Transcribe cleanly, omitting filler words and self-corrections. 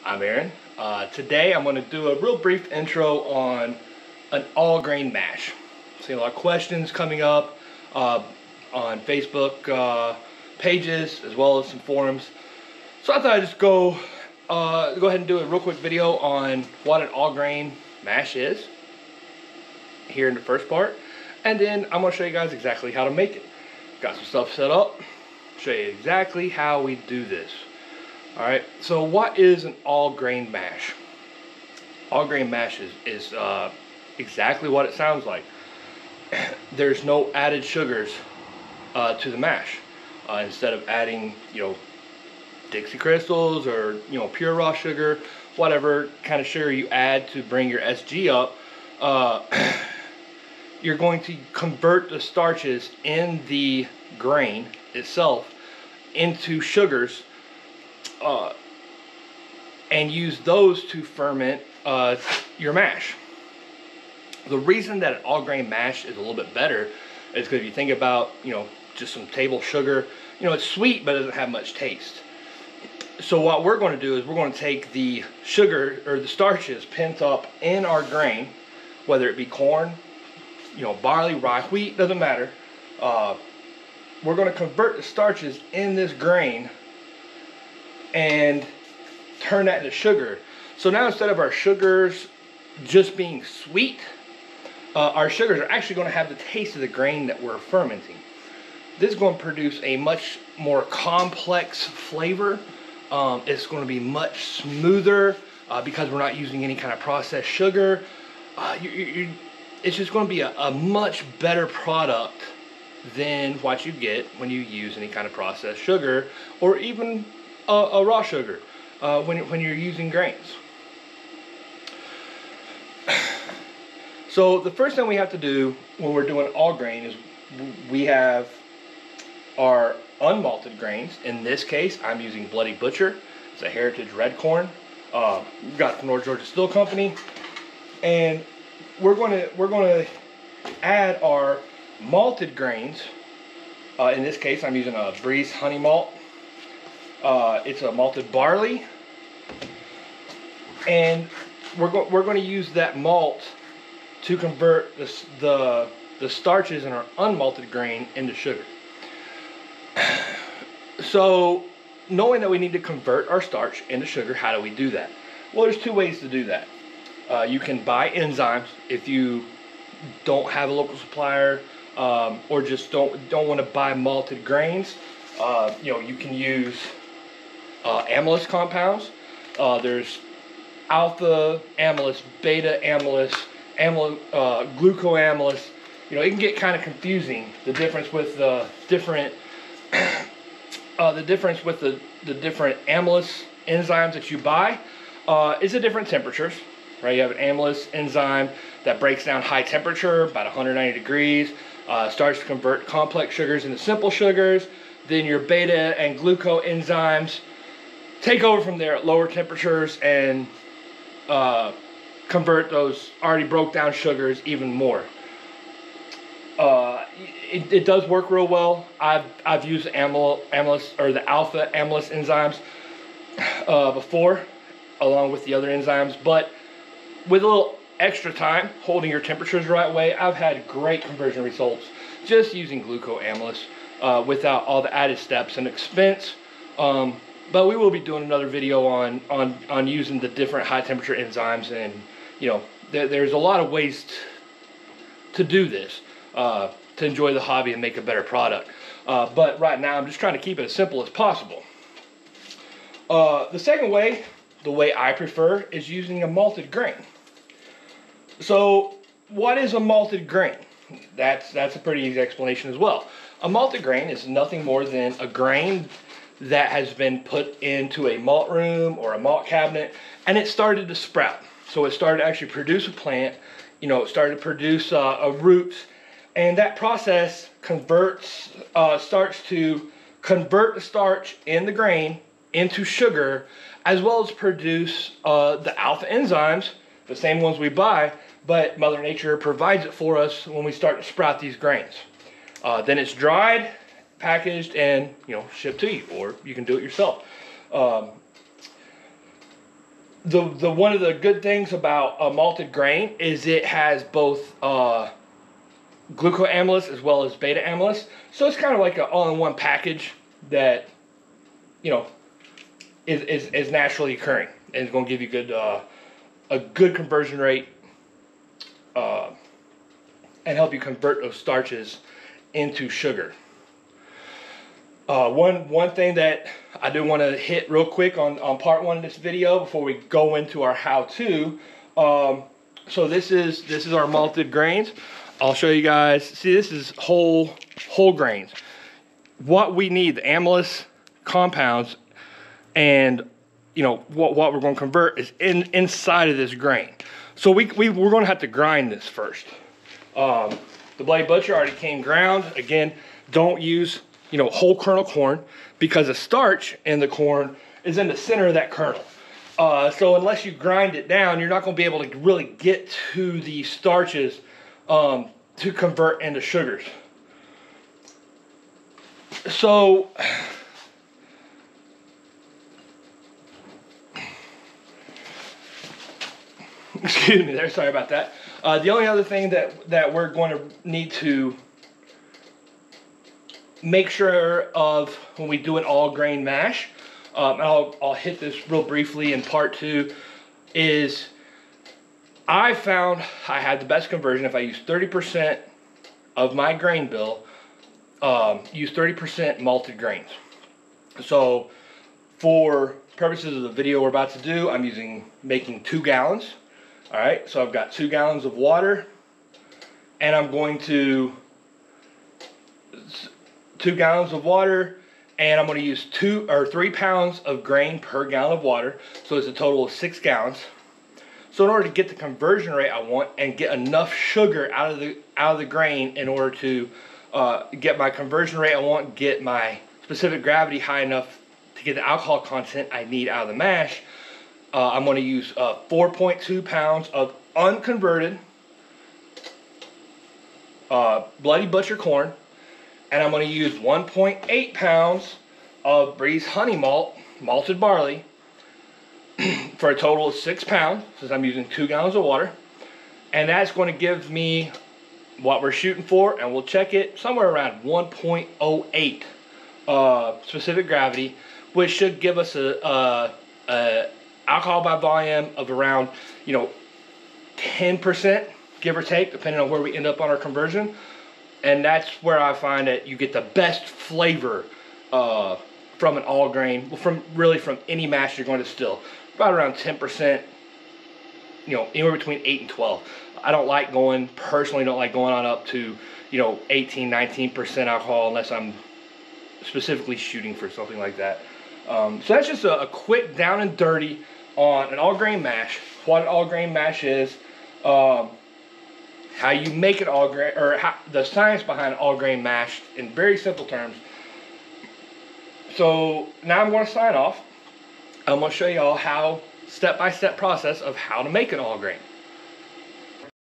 I'm Aaron. Today I'm going to do a real brief intro on an all-grain mash. Seeing a lot of questions coming up on Facebook pages as well as some forums. So I thought I'd just go ahead and do a real quick video on what an all-grain mash is here in the first part, and then I'm going to show you guys exactly how to make it. Got some stuff set up. Show you exactly how we do this. Alright, so what is an all-grain mash? All-grain mash is exactly what it sounds like. There's no added sugars to the mash. Instead of adding, Dixie crystals or, pure raw sugar, whatever kind of sugar you add to bring your SG up, you're going to convert the starches in the grain itself into sugars and use those to ferment your mash. The reason that an all-grain mash is a little bit better is because if you think about, just some table sugar, it's sweet but it doesn't have much taste. So what we're going to do is we're going to take the sugar or the starches pent up in our grain, whether it be corn, barley, rye, wheat, doesn't matter. We're going to convert the starches in this grain and turn that into sugar. So now instead of our sugars just being sweet, our sugars are actually going to have the taste of the grain that we're fermenting. This is going to produce a much more complex flavor. It's going to be much smoother because we're not using any kind of processed sugar. It's just going to be a much better product than what you get when you use any kind of processed sugar or even a raw sugar when you're using grains. So the first thing we have to do when we're doing all grain is we have our unmalted grains. In this case, I'm using Bloody Butcher. It's a heritage red corn. Got it from North Georgia Still Company, and we're going to add our malted grains. In this case, I'm using a Breeze honey malt. It's a malted barley, and we're going to use that malt to convert the starches in our unmalted grain into sugar. So, knowing that we need to convert our starch into sugar, how do we do that? Well, there's two ways to do that. You can buy enzymes if you don't have a local supplier, or just don't want to buy malted grains. You can use amylase compounds. There's alpha amylase, beta amylase, glucoamylase. It can get kind of confusing, the difference with the different the different amylase enzymes that you buy is at different temperatures. Right? You have an amylase enzyme that breaks down high temperature, about 190 degrees, starts to convert complex sugars into simple sugars. Then your beta and gluco enzymes take over from there at lower temperatures and convert those already broke down sugars even more. It does work real well. I've used amylase or the alpha amylase enzymes before, along with the other enzymes, but with a little extra time holding your temperatures the right way, I've had great conversion results just using glucoamylase without all the added steps and expense. But we will be doing another video on using the different high temperature enzymes, and there's a lot of ways to do this to enjoy the hobby and make a better product. But right now I'm just trying to keep it as simple as possible. The second way, the way I prefer, is using a malted grain. So what is a malted grain? That's a pretty easy explanation as well. A malted grain is nothing more than a grain that has been put into a malt room or a malt cabinet, and it started to sprout. So it started to actually produce a plant, it started to produce roots, and that process starts to convert the starch in the grain into sugar, as well as produce the alpha enzymes, the same ones we buy, but Mother Nature provides it for us when we start to sprout these grains. Then it's dried, packaged, and shipped to you, or you can do it yourself. the one of the good things about a malted grain is it has both glucoamylase as well as beta amylase. So it's kind of like an all-in-one package that, you know, is naturally occurring and is going to give you good a good conversion rate and help you convert those starches into sugar. One thing that I do want to hit real quick on part one of this video before we go into our how-to. So this is our malted grains. I'll show you guys. See, this is whole grains. What we need, the amylase compounds, and you know what we're going to convert is inside of this grain. So we're going to have to grind this first. The Bloody Butcher already came ground. Again, don't use, you know, whole kernel corn, because the starch in the corn is in the center of that kernel. So unless you grind it down, you're not going to be able to really get to the starches to convert into sugars. So excuse me there, sorry about that. The only other thing that we're going to need to make sure of when we do an all grain mash, and I'll hit this real briefly in part two, is I found I had the best conversion if I use 30% of my grain bill, use 30% malted grains. So for purposes of the video we're about to do, I'm making 2 gallons. All right, so I've got 2 gallons of water, and I'm going to 2 gallons of water, and I'm going to use 2 or 3 pounds of grain per gallon of water, so it's a total of 6 gallons. So in order to get the conversion rate I want and get enough sugar out of the grain in order to get my conversion rate I want, get my specific gravity high enough to get the alcohol content I need out of the mash, I'm going to use 4.2 pounds of unconverted Bloody Butcher corn, and I'm going to use 1.8 pounds of Breeze honey malt, malted barley, for a total of 6 pounds, since I'm using 2 gallons of water. And that's going to give me what we're shooting for, and we'll check it somewhere around 1.08 specific gravity, which should give us a alcohol by volume of around, you know, 10%, give or take, depending on where we end up on our conversion. And that's where I find that you get the best flavor from an all grain, from any mash you're going to distill. About around 10%, you know, anywhere between 8 and 12. I personally don't like going on up to, you know, 18, 19% alcohol unless I'm specifically shooting for something like that. So that's just a quick down and dirty on an all grain mash, what an all grain mash is, how you make it all grain, or the science behind an all grain mash in very simple terms. So now I'm going to sign off. I'm going to show you all how step-by-step process of how to make an all grain.